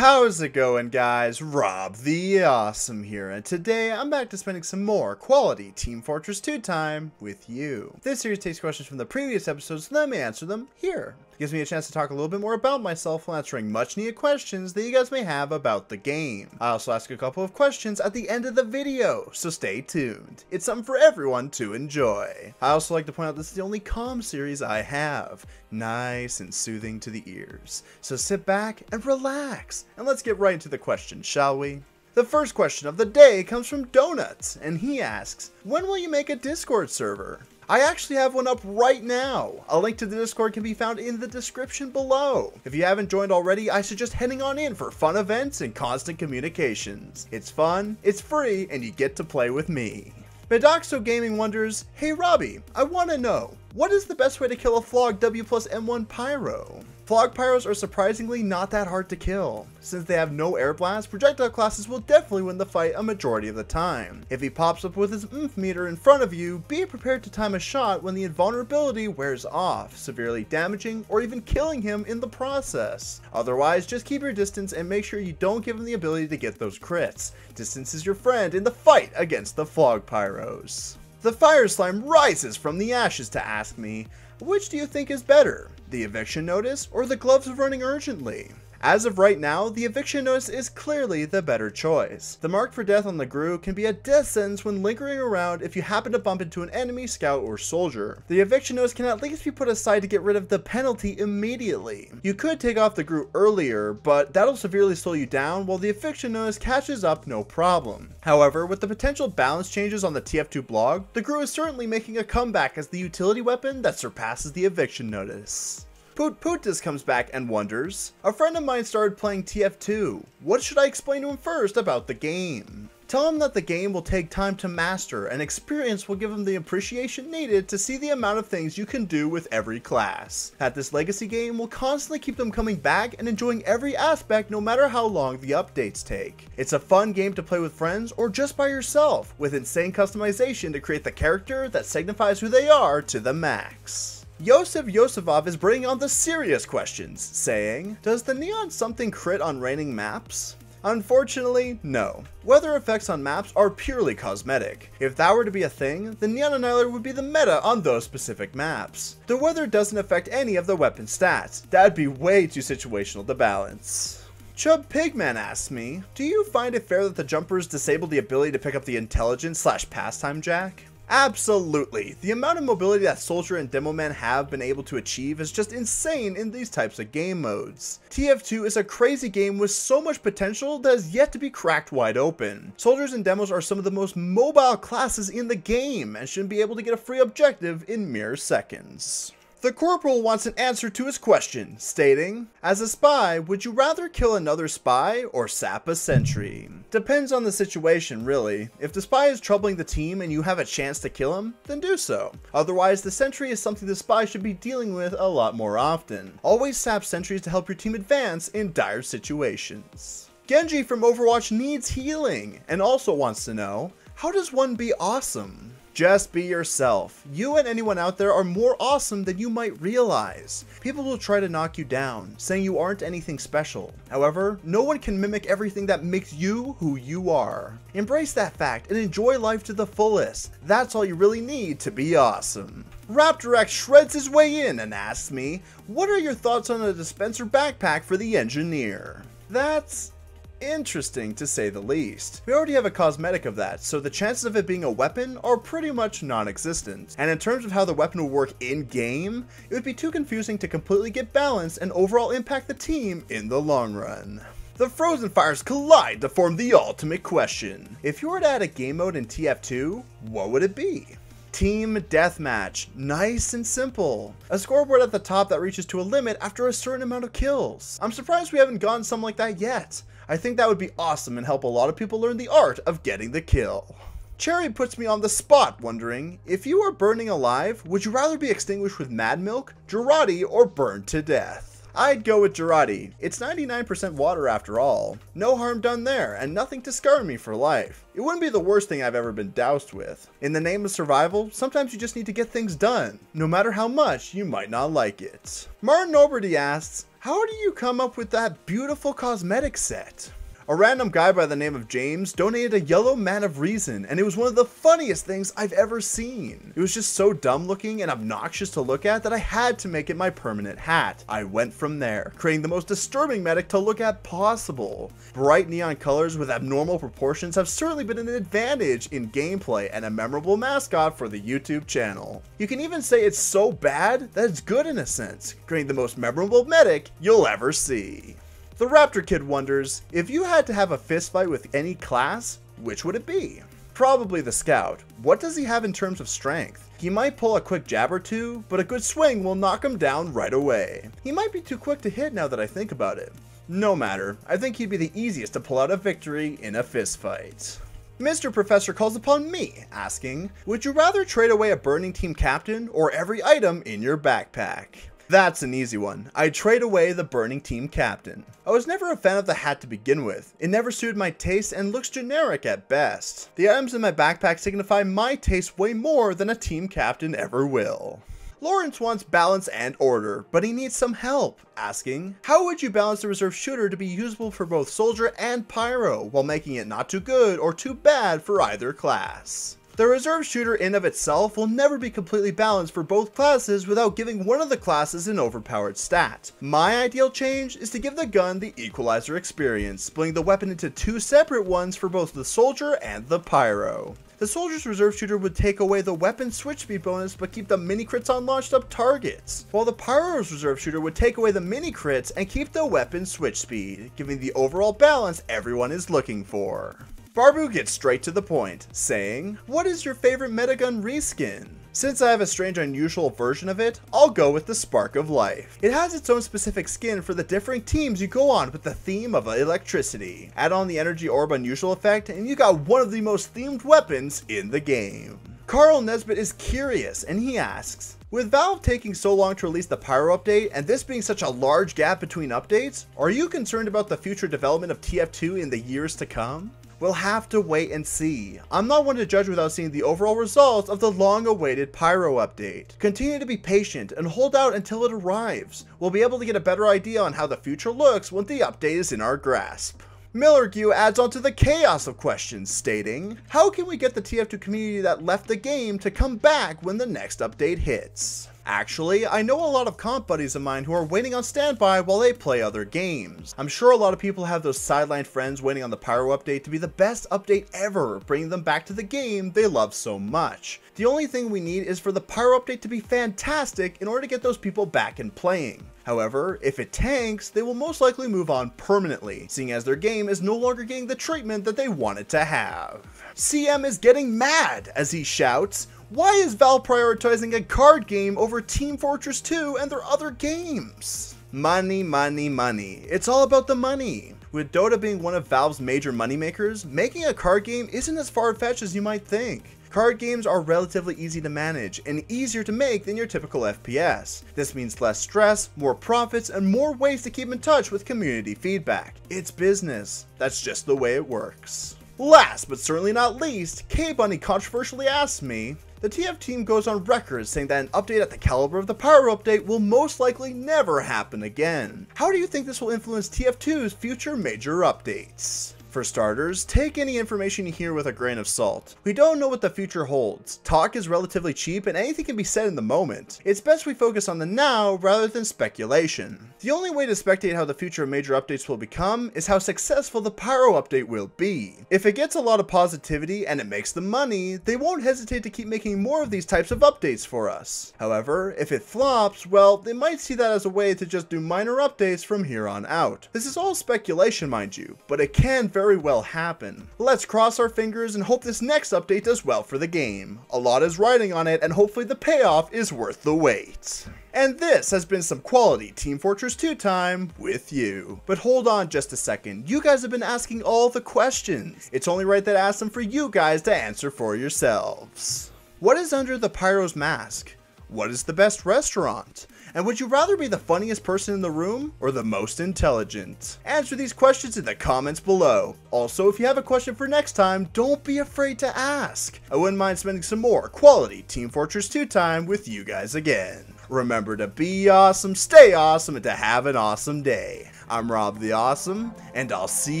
How's it going, guys? Rob the Awesome here, and today I'm back to spending some more quality Team Fortress 2 time with you. This series takes questions from the previous episodes, so let me answer them here. It gives me a chance to talk a little bit more about myself while answering much needed questions that you guys may have about the game. I also ask a couple of questions at the end of the video, so stay tuned. It's something for everyone to enjoy. I also like to point out this is the only calm series I have. Nice and soothing to the ears. So sit back and relax, and let's get right into the questions, shall we? The first question of the day comes from Donuts, and he asks, when will you make a Discord server? I actually have one up right now. A link to the Discord can be found in the description below. If you haven't joined already, I suggest heading on in for fun events and constant communications. It's fun, it's free, and you get to play with me. Bedoxo Gaming wonders, hey Robbie, I want to know, what is the best way to kill a Flog W plus M1 Pyro? Flog Pyros are surprisingly not that hard to kill. Since they have no air blast, projectile classes will definitely win the fight a majority of the time. If he pops up with his oomph meter in front of you, be prepared to time a shot when the invulnerability wears off, severely damaging or even killing him in the process. Otherwise, just keep your distance and make sure you don't give him the ability to get those crits. Distance is your friend in the fight against the Flog Pyros. The Fire Slime rises from the ashes to ask me, which do you think is better, the eviction notice or the gloves of running urgently? As of right now, the eviction notice is clearly the better choice. The mark for death on the GRU can be a death sentence when lingering around if you happen to bump into an enemy scout or soldier. The eviction notice can at least be put aside to get rid of the penalty immediately. You could take off the GRU earlier, but that'll severely slow you down while the eviction notice catches up no problem. However, with the potential balance changes on the TF2 blog, the GRU is certainly making a comeback as the utility weapon that surpasses the eviction notice. Putis comes back and wonders, a friend of mine started playing TF2. What should I explain to him first about the game? Tell him that the game will take time to master and experience will give him the appreciation needed to see the amount of things you can do with every class. That this legacy game will constantly keep them coming back and enjoying every aspect no matter how long the updates take. It's a fun game to play with friends or just by yourself, with insane customization to create the character that signifies who they are to the max. Yosef Yosefov is bringing on the serious questions, saying, does the neon something crit on raining maps? Unfortunately, no. Weather effects on maps are purely cosmetic. If that were to be a thing, the Neon Annihilator would be the meta on those specific maps. The weather doesn't affect any of the weapon stats. That'd be way too situational to balance. Chub Pigman asks me, do you find it fair that the jumpers disable the ability to pick up the intelligence / pastime jack? Absolutely. The amount of mobility that Soldier and Demoman have been able to achieve is just insane in these types of game modes. TF2 is a crazy game with so much potential that is yet to be cracked wide open. Soldiers and Demos are some of the most mobile classes in the game and should be able to get a free objective in mere seconds. The Corporal wants an answer to his question, stating, as a spy, would you rather kill another spy or sap a sentry? Depends on the situation, really. If the spy is troubling the team and you have a chance to kill him, then do so. Otherwise, the sentry is something the spy should be dealing with a lot more often. Always sap sentries to help your team advance in dire situations. Genji from Overwatch needs healing and also wants to know, how does one be awesome? Just be yourself. You and anyone out there are more awesome than you might realize. People will try to knock you down, saying you aren't anything special. However, no one can mimic everything that makes you who you are. Embrace that fact and enjoy life to the fullest. That's all you really need to be awesome. Raptorx shreds his way in and asks me, what are your thoughts on a dispenser backpack for the engineer? That's interesting to say the least. We already have a cosmetic of that, so the chances of it being a weapon are pretty much non-existent. And in terms of how the weapon will work in-game, it would be too confusing to completely get balanced and overall impact the team in the long run. The Frozen Fires collide to form the ultimate question. If you were to add a game mode in TF2, what would it be? Team Deathmatch. Nice and simple. A scoreboard at the top that reaches to a limit after a certain amount of kills. I'm surprised we haven't gotten something like that yet. I think that would be awesome and help a lot of people learn the art of getting the kill. Cherry puts me on the spot wondering, if you are burning alive, would you rather be extinguished with Mad Milk, Girardi, or burned to death? I'd go with Girardi. It's 99% water after all. No harm done there, and nothing to scar me for life. It wouldn't be the worst thing I've ever been doused with. In the name of survival, sometimes you just need to get things done, no matter how much you might not like it. Martin Oberty asks, how do you come up with that beautiful cosmetic set? A random guy by the name of James donated a yellow Man of Reason, and it was one of the funniest things I've ever seen. It was just so dumb looking and obnoxious to look at that I had to make it my permanent hat. I went from there, creating the most disturbing medic to look at possible. Bright neon colors with abnormal proportions have certainly been an advantage in gameplay and a memorable mascot for the YouTube channel. You can even say it's so bad that it's good in a sense, creating the most memorable medic you'll ever see. The Raptor Kid wonders, if you had to have a fist fight with any class, which would it be? Probably the Scout. What does he have in terms of strength? He might pull a quick jab or two, but a good swing will knock him down right away. He might be too quick to hit now that I think about it. No matter, I think he'd be the easiest to pull out a victory in a fist fight. Mr. Professor calls upon me, asking, would you rather trade away a Burning Team captain or every item in your backpack? That's an easy one. I'd trade away the Burning Team captain. I was never a fan of the hat to begin with. It never suited my taste and looks generic at best. The items in my backpack signify my taste way more than a team captain ever will. Lawrence wants balance and order, but he needs some help, asking, how would you balance the reserve shooter to be usable for both soldier and pyro, while making it not too good or too bad for either class? The reserve shooter in of itself will never be completely balanced for both classes without giving one of the classes an overpowered stat. My ideal change is to give the gun the equalizer experience, splitting the weapon into two separate ones for both the soldier and the pyro. The soldier's reserve shooter would take away the weapon switch speed bonus but keep the mini crits on launched up targets, while the pyro's reserve shooter would take away the mini crits and keep the weapon switch speed, giving the overall balance everyone is looking for. Barbu gets straight to the point, saying, what is your favorite metagun reskin? Since I have a strange unusual version of it, I'll go with the Spark of Life. It has its own specific skin for the differing teams you go on with the theme of electricity. Add on the energy orb unusual effect and you got one of the most themed weapons in the game. Carl Nesbitt is curious and he asks, with Valve taking so long to release the Pyro update and this being such a large gap between updates, are you concerned about the future development of TF2 in the years to come? We'll have to wait and see. I'm not one to judge without seeing the overall results of the long-awaited Pyro update. Continue to be patient and hold out until it arrives. We'll be able to get a better idea on how the future looks when the update is in our grasp. Millergue adds on to the chaos of questions, stating, how can we get the TF2 community that left the game to come back when the next update hits? Actually, I know a lot of comp buddies of mine who are waiting on standby while they play other games. I'm sure a lot of people have those sidelined friends waiting on the Pyro update to be the best update ever, bringing them back to the game they love so much. The only thing we need is for the Pyro update to be fantastic in order to get those people back in playing. However, if it tanks, they will most likely move on permanently, seeing as their game is no longer getting the treatment that they wanted to have. CM is getting mad as he shouts, why is Valve prioritizing a card game over Team Fortress 2 and their other games? Money, money, money. It's all about the money. With Dota being one of Valve's major moneymakers, making a card game isn't as far-fetched as you might think. Card games are relatively easy to manage and easier to make than your typical FPS. This means less stress, more profits, and more ways to keep in touch with community feedback. It's business. That's just the way it works. Last but certainly not least, K-Bunny controversially asks me, the TF team goes on record saying that an update at the caliber of the Pyro update will most likely never happen again. How do you think this will influence TF2's future major updates? For starters, take any information you hear with a grain of salt. We don't know what the future holds. Talk is relatively cheap and anything can be said in the moment. It's best we focus on the now rather than speculation. The only way to spectate how the future of major updates will become is how successful the Pyro update will be. If it gets a lot of positivity and it makes the money, they won't hesitate to keep making more of these types of updates for us. However, if it flops, well, they might see that as a way to just do minor updates from here on out. This is all speculation, mind you, but it can very well happen. Let's cross our fingers and hope this next update does well for the game. A lot is riding on it and hopefully the payoff is worth the wait. And this has been some quality Team Fortress 2 time with you. But hold on just a second, you guys have been asking all the questions. It's only right that I ask them for you guys to answer for yourselves. What is under the Pyro's mask? What is the best restaurant? And would you rather be the funniest person in the room or the most intelligent? Answer these questions in the comments below. Also, if you have a question for next time, don't be afraid to ask. I wouldn't mind spending some more quality Team Fortress 2 time with you guys again. Remember to be awesome, stay awesome, and to have an awesome day. I'm Rob the Awesome, and I'll see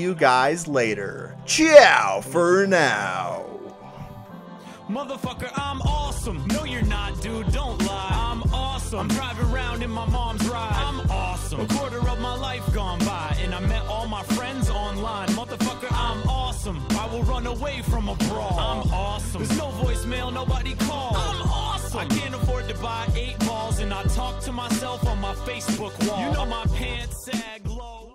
you guys later. Ciao for now. Motherfucker, I'm awesome. No, you're not, dude. Don't lie. I'm awesome. I'm driving around in my mom's ride. I'm awesome. A quarter of my life gone by, and I met all my friends online. Motherfucker, I'm awesome. I will run away from a brawl. I'm awesome. There's no voicemail, nobody calls. I'm awesome. I can't afford to buy 8 balls, and I talk to myself on my Facebook wall. You know my pants sag low.